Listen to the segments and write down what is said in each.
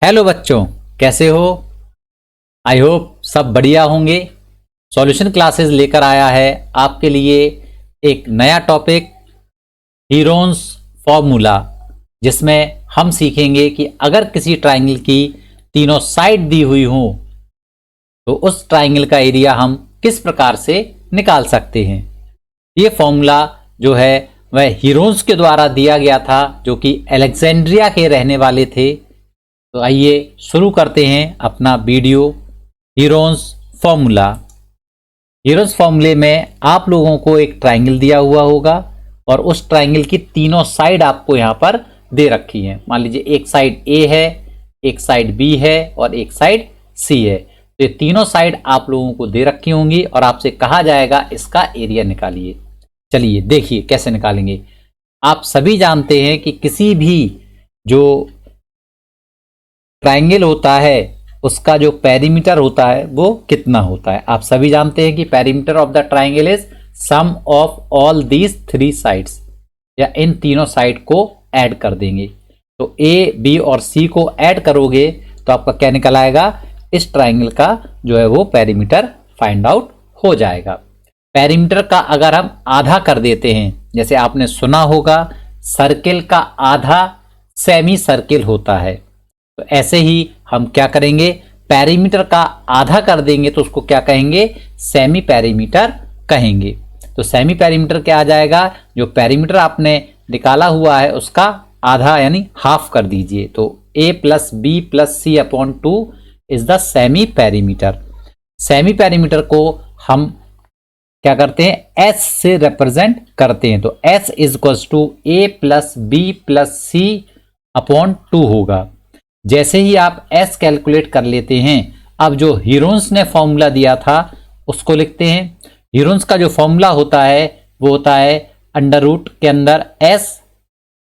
Hello बच्चों, कैसे हो? आई होप सब बढ़िया होंगे। सॉल्यूशन क्लासेस लेकर आया है आपके लिए एक नया टॉपिक, हीरोन्स फॉर्मूला, जिसमें हम सीखेंगे कि अगर किसी ट्राइंगल की तीनों साइड दी हुई हो तो उस ट्राइंगल का एरिया हम किस प्रकार से निकाल सकते हैं। ये फॉर्मूला जो है वह हीरोन्स के द्वारा दिया गया था, जो कि अलेक्जेंड्रिया के रहने वाले थे। तो आइए शुरू करते हैं अपना वीडियो। Heron's formula. हीरोन्स फॉर्मूले में आप लोगों को एक ट्राइंगल दिया हुआ होगा और उस ट्राइंगल की तीनों साइड आपको यहाँ पर दे रखी हैं। मान लीजिए एक साइड ए है, एक साइड बी है और एक साइड सी है। तो ये तीनों साइड आप लोगों को दे रखी होंगी और आपसे कहा जाएगा इसका एरिया निकालिए। चलिए देखिए कैसे निकालेंगे। आप सभी जानते हैं कि किसी भी जो ट्राइंगल होता है उसका जो पेरीमीटर होता है वो कितना होता है। आप सभी जानते हैं कि perimeter of the triangle is sum of all these three sides, या इन तीनों साइड को ऐड कर देंगे। तो ए, बी और सी को ऐड करोगे तो आपका क्या निकल आएगा, इस ट्राइंगल का जो है वो पेरीमीटर फाइंड आउट हो जाएगा। पेरीमीटर का अगर हम आधा कर देते हैं, जैसे आपने सुना होगा सर्किल का आधा सेमी सर्किल होता है, तो ऐसे ही हम क्या करेंगे, पेरीमीटर का आधा कर देंगे तो उसको क्या कहेंगे, सेमी पेरीमीटर कहेंगे। तो सेमी पेरीमीटर क्या आ जाएगा, जो पेरीमीटर आपने निकाला हुआ है उसका आधा यानी हाफ कर दीजिए। तो a plus B plus C upon 2 is the semi perimeter. Semi perimeter को हम क्या करते हैं, s से रिप्रेजेंट करते हैं। तो s is equal to a plus B plus C upon 2 होगा। जैसे ही आप s कैलकुलेट कर लेते हैं, अब जो हीरोन्स ने फॉर्मूला दिया था उसको लिखते हैं। हीरोन्स का जो फॉर्मूला होता है वो होता है अंडर रूट के अंदर s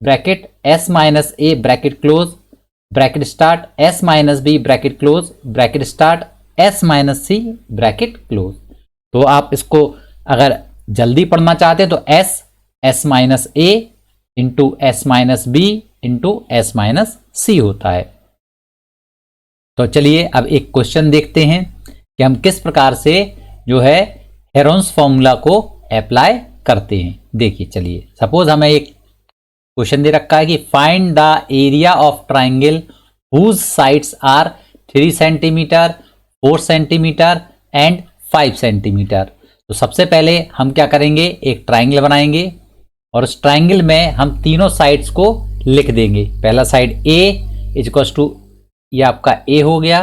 bracket s minus a bracket close bracket start s minus b bracket close bracket start s minus c bracket close. तो आप इसको अगर जल्दी पढ़ना चाहते हैं तो s minus a into s minus b into s minus c होता है। तो चलिए अब एक क्वेश्चन देखते हैं कि हम किस प्रकार से जो है हीरोन्स फॉर्मूला को अप्लाई करते हैं। देखिए चलिए, सपोज हमें एक क्वेश्चन दे रखा है कि find the area of triangle whose sides are 3 centimetre 4 centimetre and 5 centimetre. तो सबसे पहले हम क्या करेंगे, एक ट्राइंगल बनाएंगे और उस ट्राइंगल में हम तीनों साइड्स को लिख देंगे। पहला side a is equal to, ये आपका a हो गया,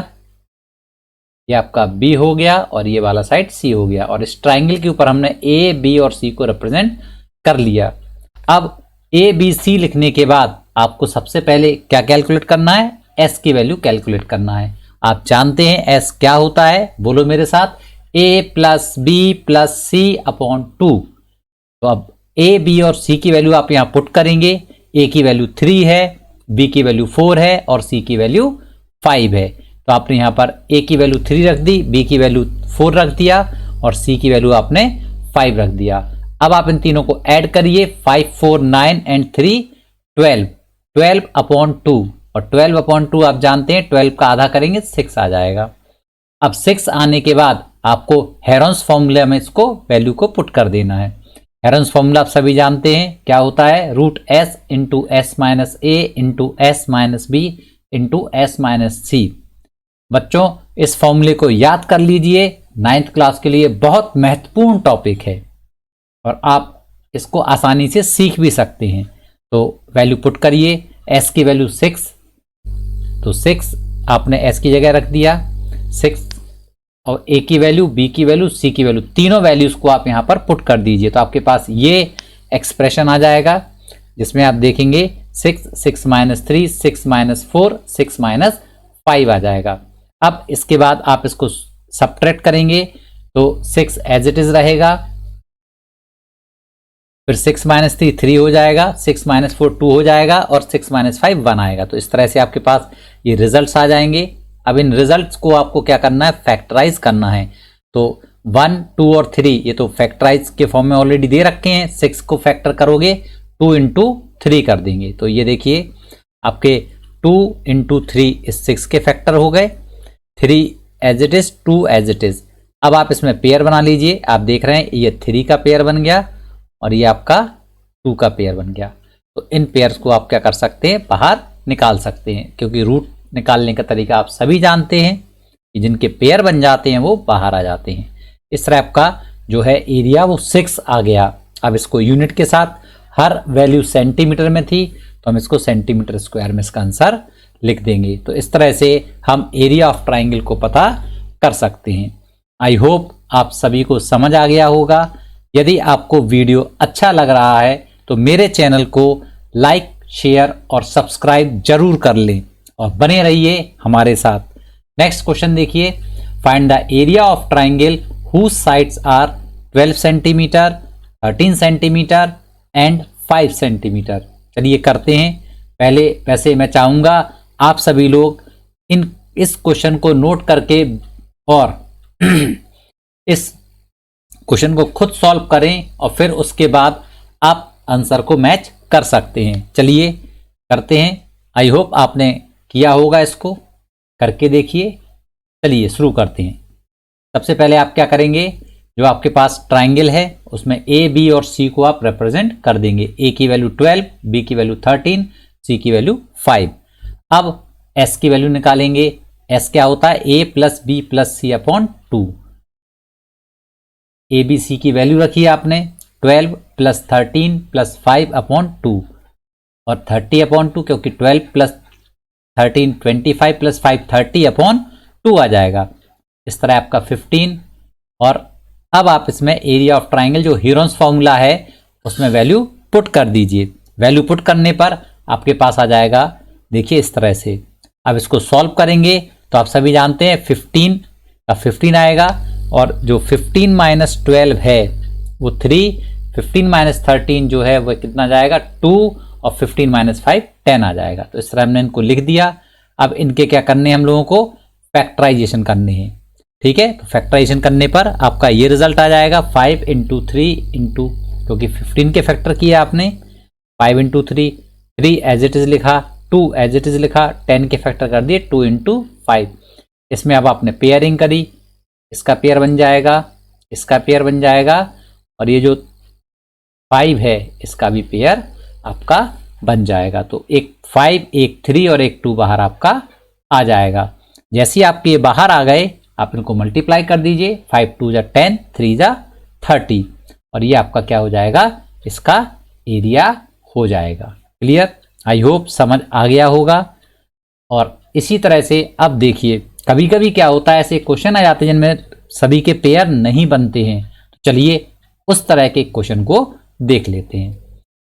ये आपका b हो गया और ये वाला साइड c हो गया। और इस ट्राइंगल के ऊपर हमने a, b और c को रिप्रेजेंट कर लिया। अब a, b, c लिखने के बाद आपको सबसे पहले क्या कैलकुलेट करना है, s की वैल्यू कैलकुलेट करना है। आप जानते हैं s क्या होता है, बोलो मेरे साथ, a plus B plus C upon 2। तो अब a, b और c की वैल्यू आप यहाँ पुट करेंगे। a की वैल्यू 3 है, b की वैल्यू 4 है और c की वैल्यू 5 है। तो आपने यहाँ पर a की वैल्यू 3 रख दी, b की वैल्यू 4 रख दिया और c की वैल्यू आपने 5 रख दिया। अब आप इन तीनों को ऐड करिए, 5, 4, 9 एंड 3 12, 12 अपॉन 2 और 12 अपॉन 2 आप जानते हैं 12 का आधा करेंगे 6 आ जाएगा। अब 6 आने के बाद आपको हीरोन्स फॉर्मूला में इसको वैल्यू को पुट कर देना है। हीरोन्स फॉर्मूला आप सभी जानते हैं क्या होता है, root s into s minus a into s minus b into s minus c. बच्चों इस फॉर्मूले को याद कर लीजिए, 9th क्लास के लिए बहुत महत्वपूर्ण टॉपिक है और आप इसको आसानी से सीख भी सकते हैं। तो वैल्यू पुट करिए, s की वैल्यू 6, तो 6 आपने s की जगह रख दिया 6, और a की वैल्यू, b की वैल्यू, c की वैल्यू, तीनों वैल्यूज को आप यहाँ पर पुट कर दीजिए। तो आपके पास ये एक्सप्रेशन आ जाएगा जिसमें आप देखेंगे 6, 6 माइनस 3, 6 माइनस 4, 6 माइनस 5 आ जाएगा। अब इसके बाद आप इसको सबट्रैक्ट करेंगे तो 6 एज इट इज रहेगा, फिर 6 माइनस 3 3 हो जाएगा, 6 माइनस 4 2 हो जाएगा और 6 माइनस 5 1 आएगा। तो इस तरह से आपके पास ये रिजल्ट्स आ जाएंगे। अब इन रिजल्ट्स को आपको क्या करना है, फैक्टराइज करना है। तो 1, 2 और 3 ये तो फैक्टराइज के फॉर्म में ऑलरेडी दे रखे हैं। 6 को फैक्टर करोगे 2 इंटू 3 कर देंगे। तो ये देखिए आपके 2 इंटू 3 इस 6 के फैक्टर हो गए, 3 as it is, 2 as it is. अब आप इसमें पेयर बना लीजिए। आप देख रहे हैं ये 3 का पेयर बन गया और ये आपका 2 का पेयर बन गया। तो इन पेयर्स को आप क्या कर सकते हैं, बाहर निकाल सकते हैं, क्योंकि रूट निकालने का तरीका आप सभी जानते हैं कि जिनके पेयर बन जाते हैं वो बाहर आ जाते हैं। इस तरह आपका जो है एरिया वो 6 आ गया। अब इसको यूनिट के साथ, हर वैल्यू सेंटीमीटर में थी तो हम इसको सेंटीमीटर स्क्वायर में इसका आंसर लिख देंगे। तो इस तरह से हम एरिया ऑफ ट्राइंगल को पता कर सकते हैं। आई होप आप सभी को समझ आ गया होगा। यदि आपको वीडियो अच्छा लग रहा है तो मेरे चैनल को लाइक, शेयर और सब्सक्राइब जरूर कर लें और बने रहिए हमारे साथ। नेक्स्ट क्वेश्चन देखिए, find the area of triangle whose sides are 12 centimetre, 13 centimetre and 5 centimetre. चलिए करते हैं। पहले वैसे मैं चाहूँगा आप सभी लोग इस क्वेश्चन को नोट करके और इस क्वेश्चन को खुद सॉल्व करें और फिर उसके बाद आप आंसर को मैच कर सकते हैं। चलिए करते हैं। आई होप आपने किया होगा, इसको करके देखिए। चलिए शुरू करते हैं। सबसे पहले आप क्या करेंगे, जो आपके पास ट्राइंगल है उसमें ए, बी और सी को आप रिप्रेजेंट कर देंगे। ए की वैल्यू 12, बी की वैल्यू 13, सी की वैल्यू 5। अब एस की वैल्यू निकालेंगे। एस क्या होता है, a plus B plus C upon 2। A b c की वैल्यू रखी आपने 12 प्लस 13 प्लस 5 अपॉन 2 और 30 अपॉन 2, क्योंकि 12 प्लस 13 25 प्लस 5 30 अपॉन 2 आ जाएगा। इस तरह आपका 15। और अब आप इसमें एरिया ऑफ ट्राइंगल जो हीरोन्स फॉर्मूला है उसमें वैल्यू पुट कर दीजिए। वैल्यू पुट करने पर आपके पास आ जाएगा, देखिए इस तरह से। अब इसको सॉल्व करेंगे तो आप सभी जानते हैं 15 का 15 आएगा और जो 15 माइनस 12 है वो 3, 15 माइनस 13 जो है वो कितना जाएगा 2 और 15 माइनस 5 10 आ जाएगा। तो इस तरह हमने इनको लिख दिया। अब इनके क्या करने हैं हम लोगों को, फैक्टराइजेशन करने हैं। ठीक है, तो फैक्टराइजेशन करने पर आपका ये रिजल्ट आ जाएगा 5 इंटू 3 इंटू, क्योंकि 15 के फैक्टर किया आपने, 5 इंटू 3, 3 एज इट इज लिखा, 2 एज इट इज लिखा, 10 के फैक्टर कर दिए 2 इंटू 5। इसमें अब आपने पेयरिंग करी, इसका पेयर बन जाएगा, इसका पेयर बन जाएगा और ये जो 5 है इसका भी पेयर आपका बन जाएगा। तो एक 5, एक 3 और एक 2 बाहर आपका आ जाएगा। जैसे ही आपके ये बाहर आ गए आप इनको मल्टीप्लाई कर दीजिए, 5 2 जा 10, 3 जा 30 और ये आपका क्या हो जाएगा, इसका एरिया हो जाएगा। क्लियर, आई होप समझ आ गया होगा। और इसी तरह से अब देखिए, कभी कभी क्या होता है, ऐसे क्वेश्चन आ जाते हैं जिनमें सभी के पेयर नहीं बनते हैं। तो चलिए उस तरह के क्वेश्चन को देख लेते हैं।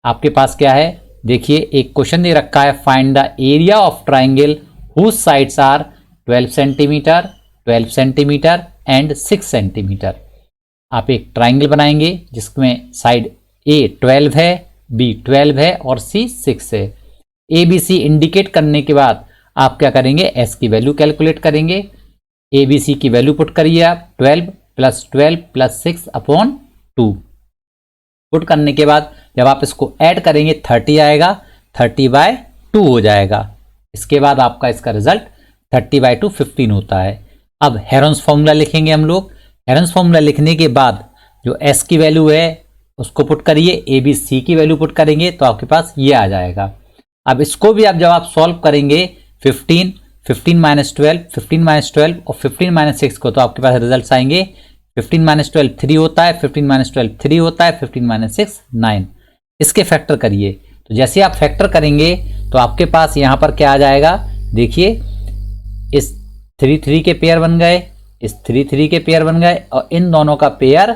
आपके पास क्या है, देखिए एक क्वेश्चन दे रखा है, find the area of triangle whose sides are 12 centimetre, 12 centimetre and 6 centimetre. आप एक ट्राइंगल बनाएंगे जिसमें साइड ए 12 है, बी 12 है और सी 6 है। ए बी सी इंडिकेट करने के बाद आप क्या करेंगे, एस की वैल्यू कैलकुलेट करेंगे। ए बी सी की वैल्यू पुट करिए आप, 12 प्लस 6 अपॉन 2। पुट करने के बाद जब आप इसको ऐड करेंगे 30 आएगा, 30/2 हो जाएगा। इसके बाद आपका इसका रिजल्ट 30/2 15 होता है। अब हेरोन्स फॉर्मूला लिखेंगे हम लोग। हेरोन्स फॉर्मूला लिखने के बाद जो एस की वैल्यू है उसको पुट करिए, ए बी सी की वैल्यू पुट करेंगे तो आपके पास ये आ जाएगा। अब इसको भी जब आप सॉल्व करेंगे 15, 15 माइनस 12, 15 माइनस 12 और 15 माइनस 6 को, तो आपके पास रिजल्ट आएंगे 15 माइनस 12 3 होता है, 15 माइनस 12 3 होता है, 15 माइनस 6 9। इसके फैक्टर करिए, तो जैसे आप फैक्टर करेंगे तो आपके पास यहाँ पर क्या आ जाएगा, देखिए इस 3 3 के पेयर बन गए, इस 3 3 के पेयर बन गए और इन दोनों का पेयर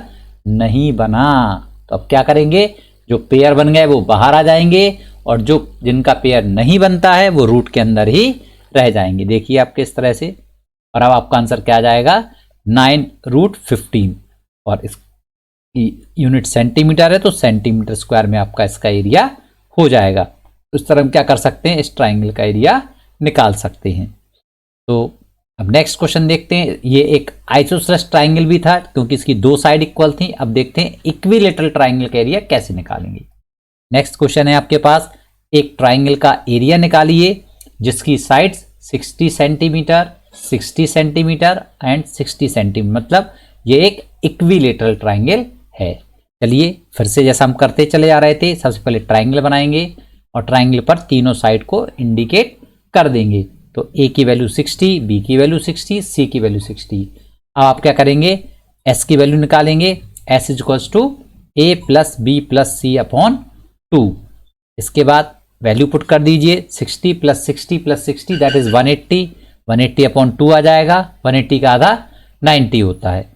नहीं बना। तो अब क्या करेंगे, जो पेयर बन गए वो बाहर आ जाएंगे और जो जिनका पेयर नहीं बनता है वो रूट के अंदर ही रह जाएंगे। देखिए आपके इस तरह से। और अब आपका आंसर क्या आ जाएगा, 9√15 और इस यूनिट सेंटीमीटर है तो सेंटीमीटर स्क्वायर में आपका इसका एरिया हो जाएगा। उस तरह हम क्या कर सकते हैं, इस ट्राइंगल का एरिया निकाल सकते हैं। तो अब नेक्स्ट क्वेश्चन देखते हैं। ये एक आइसोसेलेस ट्राइंगल भी था क्योंकि इसकी 2 साइड इक्वल थी। अब देखते हैं इक्विलेटरल ट्राइंगल का एरिया कैसे निकालेंगे। नेक्स्ट क्वेश्चन है आपके पास, एक ट्राइंगल का एरिया निकालिए जिसकी sides 60 centimetre, 60 centimetre and 60 centimetre, मतलब ये एक इक्विलेटरल ट्राइंगल है। चलिए फिर से जैसा हम करते चले जा रहे थे, सबसे पहले ट्राइंगल बनाएंगे और ट्राइंगल पर तीनों साइड को इंडिकेट कर देंगे। तो ए की वैल्यू 60, बी की वैल्यू 60, सी की वैल्यू 60। अब आप क्या करेंगे, एस की वैल्यू निकालेंगे। S is equals to A plus B plus C upon 2। इसके बाद वैल्यू पुट कर दीजिए, 60 plus 60 plus 60 that is 180, 180 upon 2 आ जाएगा। 180 का आधा 90 होता है।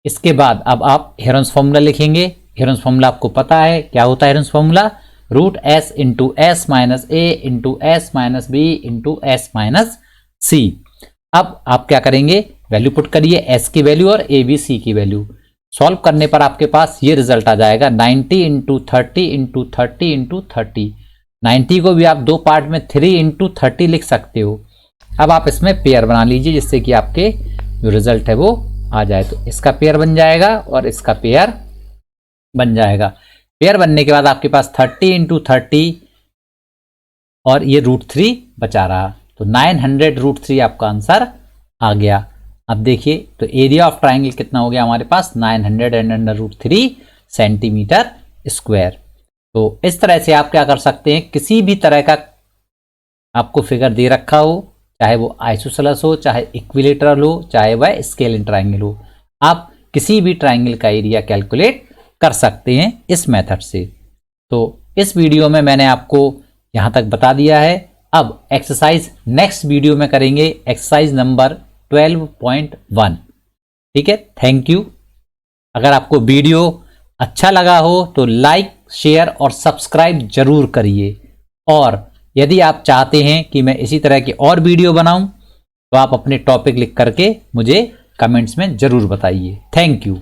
इसके बाद अब आप हेरोन्स फॉर्मूला लिखेंगे। हेरोन्स फॉर्मूला आपको पता है, क्या होता है Heron's formula, root s into s minus a into s minus b into s minus c. अब आप क्या करेंगे, वैल्यू पुट करिए, एस की वैल्यू और ए बी सी की वैल्यू। सॉल्व करने पर आपके पास ये रिजल्ट आ जाएगा 90 इंटू 30 इंटू 30 इंटू 30। 90 को भी आप दो पार्ट में 3 इंटू 30 लिख सकते हो। अब आप इसमें पेयर बना लीजिए जिससे कि आपके जो रिजल्ट है वो आ जाए। तो इसका पेयर बन जाएगा और इसका पेयर बन जाएगा। पेयर बनने के बाद आपके पास 30 इंटू 30 और ये √3 बचा रहा, तो 900 √3 आपका आंसर आ गया। अब देखिए तो एरिया ऑफ ट्राइंगल कितना हो गया हमारे पास, 900 एंड अंडर √3 सेंटीमीटर स्क्वायर। तो इस तरह से आप क्या कर सकते हैं, किसी भी तरह का आपको फिगर दे रखा हो, चाहे वो आइसोसेलेस हो, चाहे इक्विलेटरल हो, चाहे वह स्केलिन ट्राइंगल हो, आप किसी भी ट्राइंगल का एरिया कैलकुलेट कर सकते हैं इस मेथड से। तो इस वीडियो में मैंने आपको यहाँ तक बता दिया है। अब एक्सरसाइज नेक्स्ट वीडियो में करेंगे, एक्सरसाइज नंबर 12.1। ठीक है, थैंक यू। अगर आपको वीडियो अच्छा लगा हो तो लाइक, शेयर और सब्सक्राइब जरूर करिए। और यदि आप चाहते हैं कि मैं इसी तरह की और वीडियो बनाऊं तो आप अपने टॉपिक लिख करके मुझे कमेंट्स में जरूर बताइए। Thank you.